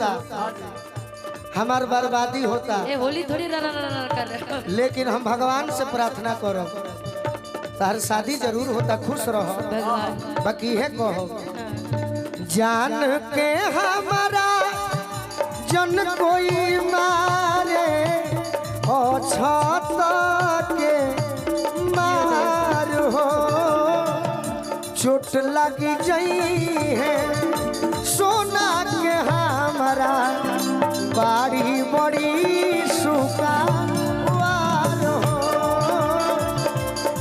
होता, हमार बर्बादी होता। ए होली थोड़ी कर रहे हो। लेकिन हम भगवान से प्रार्थना करो तार शादी जरूर होता, खुश रहो भगवान बाकी है कहो जान के हमारा जन कोई मारे ओ छत के मार हो चोट लगी जई है सोना के हमारा बाड़ी बड़ी सुखार हो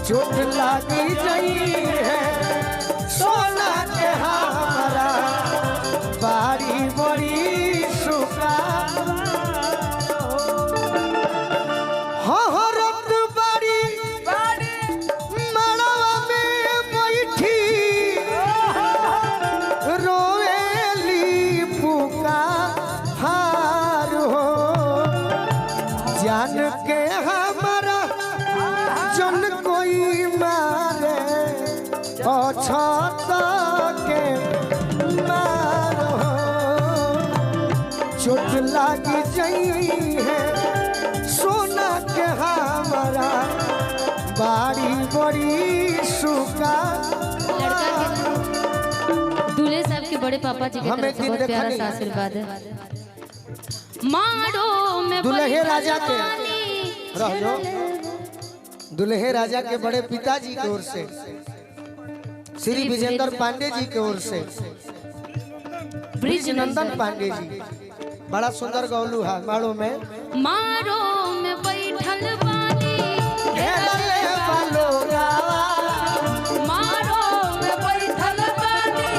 चोट लगी जई है सोना के हमारा बाड़ी बड़ी सुखार हो रत बाड़ी मड़वा में बैठी रोएली पुकार हो जान के हमारा जन कोई मारे छत के मार हो चोट लगी जई है सोना के हमारा बाड़ी बड़ी सुखा। दूल्हे साहब के बड़े पापा जी की तरफ से बहुत प्यारा सा आशीर्वाद है। मारो में दुल्हे राजा के रह जो दुल्हे राजा के बड़े पिताजी की ओर से श्री विजेंद्र पांडे जी की ओर से ब्रिज नंदन पांडे जी बड़ा सुंदर गौलू है। मारो में बैठल बानी घेरले बालो गावा मारो में बैठल बानी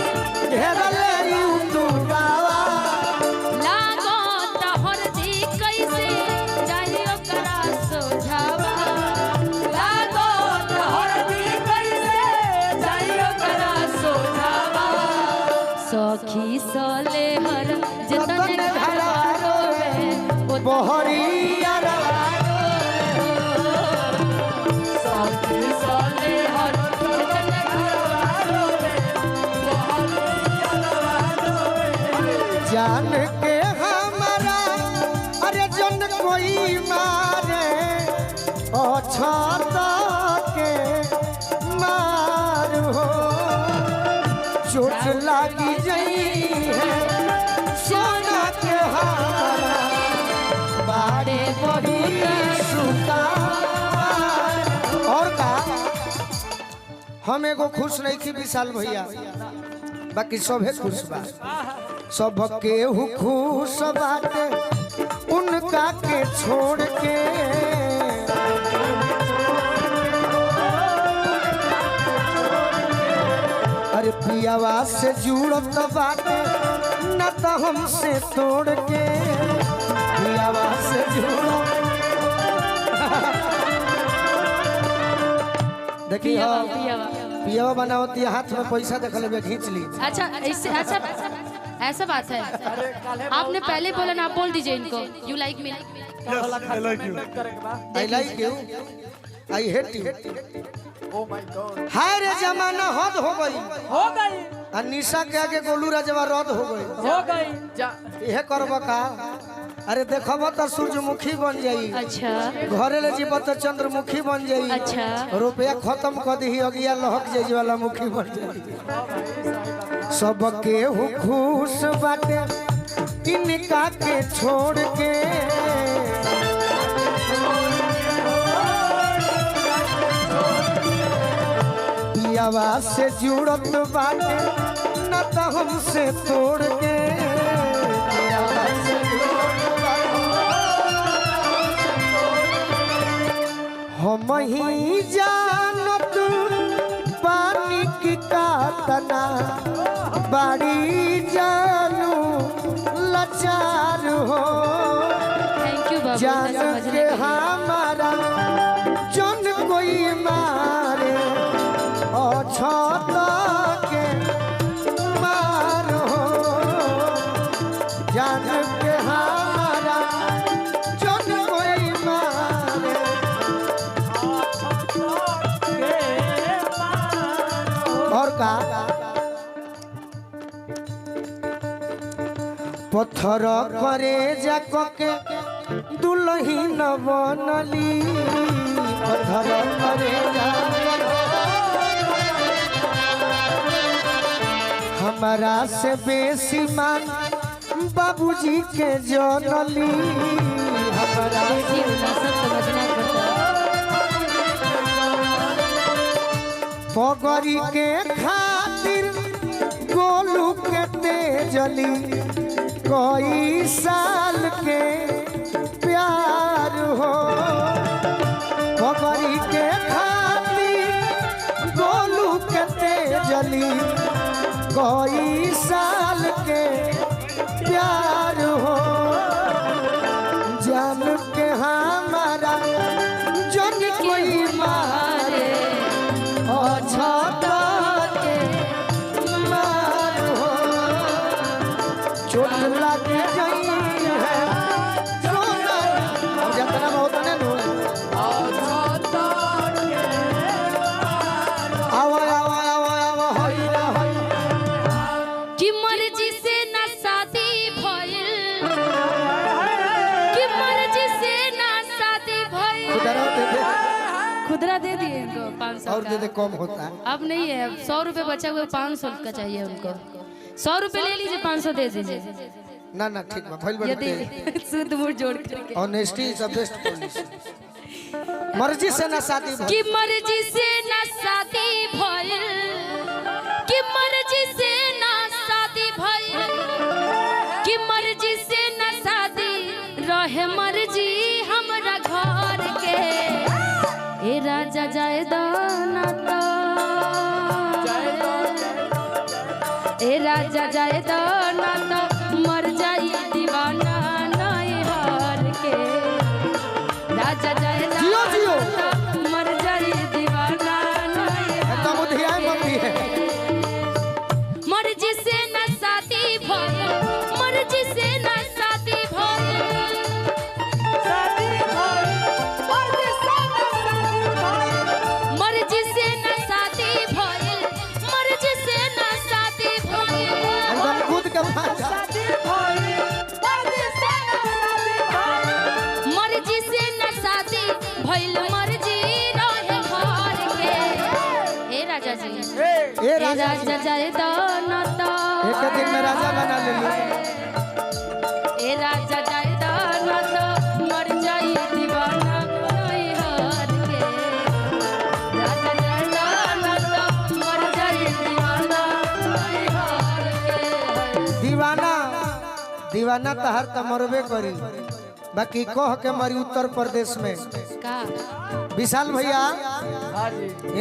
घेरले यूतू गावा लागो तहर दी कैसे जाइयो करा सोझावा लागो तहर दी कैसे जाइयो करा सोझावा सखी सले हर जतन घरवारो रे बोहरी अरवारो सखी सले हर जतन घरवारो रे जान के हमारा अरे जन कोई मारे ओ छत के मार हो चोट लगी जई है सोना के हमारा बाड़े बड़ी सुता। और का हम एगो खुश नहीं थी विशाल भैया बाकी सभे खुश बा सब केहू खुश बाटे उनका के छोड़ के अरे पियावा से जुड़त बाटे न तो हमसे तोड़ के पियावा से जुड़त देखिए पियावा बनावती हाथ में पैसा देख ले खींच ली। अच्छा ऐसे ऐसा बात है। आपने पहले बोला ना, आप बोल दीजिए इनको you like me. I like you I hate you. Oh my God हाय रे जमाना हद हो गई निशा के आगे गोलू राजवा रद हो गई यह करब का। अरे देखब तो सूर्यमुखी बन जाई। अच्छा घरे ले जीव तो चंद्रमुखी बन जाई। अच्छा रुपया खत्म कर दी अगिया लहक जाई वाला मुखी बन जाई। सब केहू खुश बाटे इनका के छोड़ के पियावा से जुड़त बाटे न तो हमसे तोड़ के पियावा से हम ही जानत पानी की कातना बाड़ी जानू लाचार हो थैंक यू बाबू जान के हमारा जन कोई मारे और छत के मार हो जान के हमारा जन कोई मारे और का पत्थर करे जाको के दुल्हन बनली पत्थर करे हमारा से बेसी मान बाबूजी के जनली हमारा पगड़ी के खातिर गोलू के तेजली कोई साल के प्यार हो पगड़ी के खातिर गोलू के तेजली कोई साल के प्यार हो जान के हमारा जन कोई मारे अच्छा के मार हो चोट लग गई है जितना बहुत ने खुदरा दे दिए इनको 500 और दे दे कम होता है अब नहीं है 100 रुपए बचा हुआ 500 का चाहिए उनको 100 रुपए ले लीजिए 500 दे दीजिए ना ना ठीक बा भइल यदि शुद्ध मुंह जोड़ करके honesty is the best policy मर्जी से ना शादी भइल कि मर्जी से ना शादी भइल कि मर्जी से ना शादी भइल कि मर्जी से ना शादी रहे मर्जी हमरा घर के ए राजा जायदाना तो ए राजा जायदाना तो मर जाई दीवाना नहीं हार के राजा जियो जियो जायदाना मर जाई दीवाना नहीं एकदम उधिया मम्मी है मर्जी से न शादी भइल मर्जी से न शादी भइल मर्जी से न शादी भइल मर्जी से न शादी भइल एकदम खुद के भाषा मर्जी से न शादी भइल मर्जी रहे घर के हे राजा जी ए राजा राजा जायदाना तो एक दिन में राजा बना ले ली ए राजा जायदाना तो मर जाई दीवाना नहीं हार के राजा जायदाना तो मर जाई दीवाना नहीं हार के दीवाना दीवाना तो हर त मरबे करी बाकी कह के मरी उत्तर प्रदेश में का विशाल भैया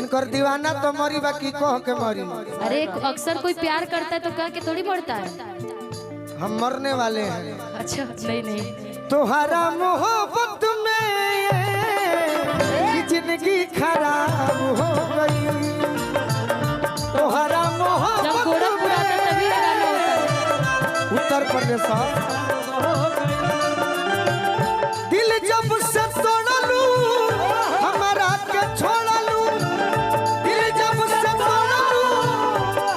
इनकर दीवाना तो मरी बाकी कह के मरी अरे अक्सर कोई प्यार करता है तो कह के थोड़ी मरता है हम मरने वाले हैं अच्छा नहीं नहीं तुम्हारा मोहब्बत में ये जिंदगी खराब हो गई तुम्हारा जब मोहब्बत गोरखपुर आता है तभी ये गाना होता है उत्तर प्रदेश दिल जब से तोड़लू हमारा के छोड़लू दिल जब से तोड़लू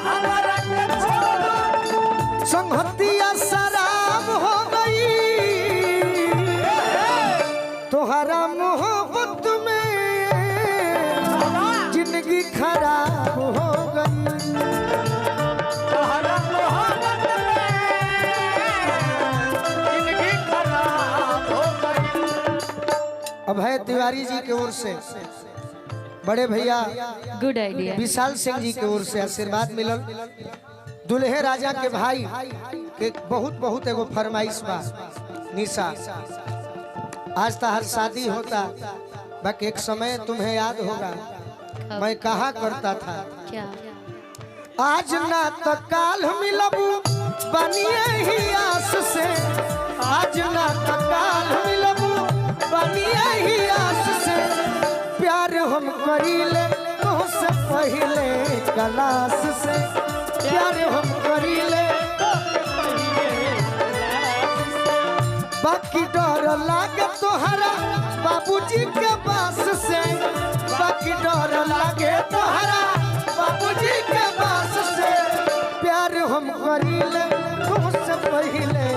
हमारा के छोड़लू संगतिया शराब हो गई तुम्हारा मोहब्बत में जिंदगी खराब हो गई अभय तिवारी जी की ओर से बड़े भैया गुड आइडिया विशाल सिंह जी की ओर से आशीर्वाद मिलल दुल्हे राजा के भाई के बहुत बहुत एगो फरमाइश बा निशा आज तो हर शादी होता बाकी एक समय तुम्हें याद होगा मैं कहा करता था क्या आज ना तो काल मिलबू बनिए ही आस से आज ना तो काल मिलबू बनिए ही आस से प्यार हम करीले तुझसे पहले क्लास से प्यार हम करीले बाकी डर लागे तोहरा बाबूजी के पास से बाकी डर लागे तोहरा बाबूजी के पास से प्यार हम करीले तुझसे पहले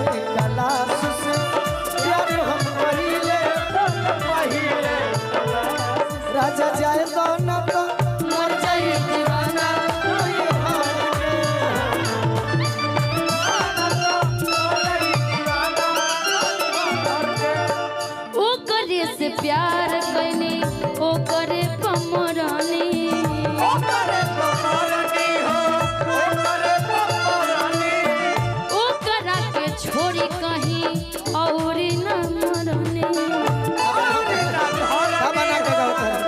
छोरी कहीं और न मरने। बना के गाओ तारा।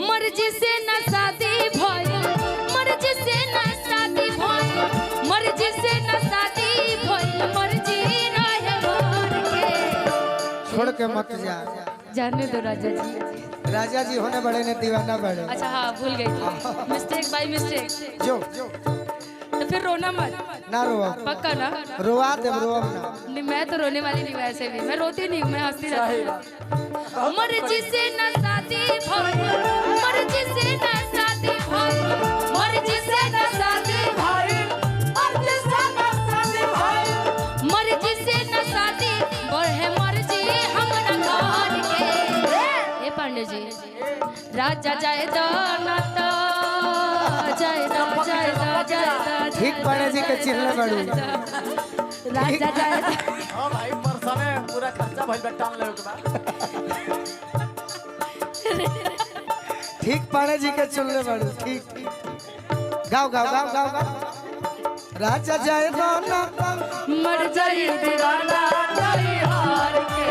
मर्जी से न शादी भइल, मर्जी से न शादी भइल, मर्जी से न शादी भइल, मर्जी रहे भर के। छोड़ के मत जा। जाने दो राजा जी। राजा जी होने बड़े ने दीवाना बड़े। अच्छा हाँ भूल गई थी, मिस्टेक बाय मिस्टेक। जो तो फिर रोना मत, ना रोआ, पक्का ना? रोआ दे रोआ ना। नहीं मैं तो रोने वाली नहीं हूँ, वैसे भी मैं रोती नहीं हूँ, मैं हंसती रहती हूँ। मर्जी से न शादी भइल, मर्जी से न शादी भइल, मर्जी से न शादी भइल, मर्जी से न शादी भइल, मर्जी से न शादी बढ़े मर्जी हमरा घर के। ए पांडे जी राजा जाए दो ना तो जाए दो, जाए दो, जाए दो। ठीक पांडे जी के चिल्ले बड़ू। राजा जाए दो। हां भाई परसने पूरा खर्चा भइल बा टांग लेवे के बा। ठीक पांडे जी के चिल्ले बड़ू। ठीक गाओ गाओ गाओ गाओ गाओ। राजा जाए दो ना मर जाई दीवाना नहीं हार के।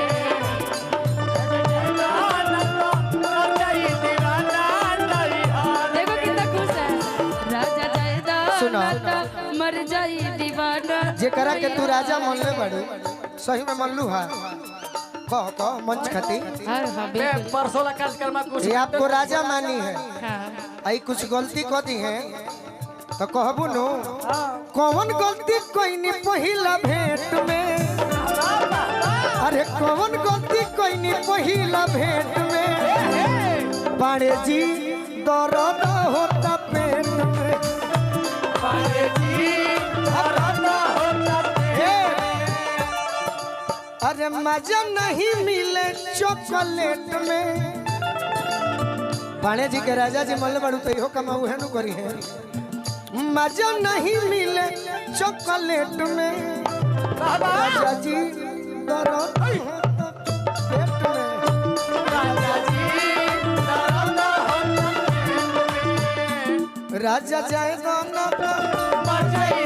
देखो कितना खुश है। राजा जाए दो सुनो। ना तो मर जाई दीवाना। जेकरा के तू राजा मनले बड़ू, सही में मनलू हा। कह मंच खती हाँ हाँ मैं बिल्कुल। परसों ला कार्यक्रम में कुछ ये आपको राजा मानी है। हाँ आई कुछ गलती कर दी है तो कहबू नो कौन गलती कोई नहीं पहिला भेंट में। अरे कौन गलती कोई नहीं पहिला भेंट में। पांडे जी दर्द होता पेट में। पांडे जी दर्द होता पेट में। अरे मजा नहीं मिले चॉकलेट में। पांडे जी के राजा जी मल्ले बड़ू तो इहो कमाऊ है नु करी है। मजा नहीं मिले चॉकलेट में। राजा जी दर्द होता पेट में। राजा जी दर्द होता पेट में। राजा जाए दो ना मर जाई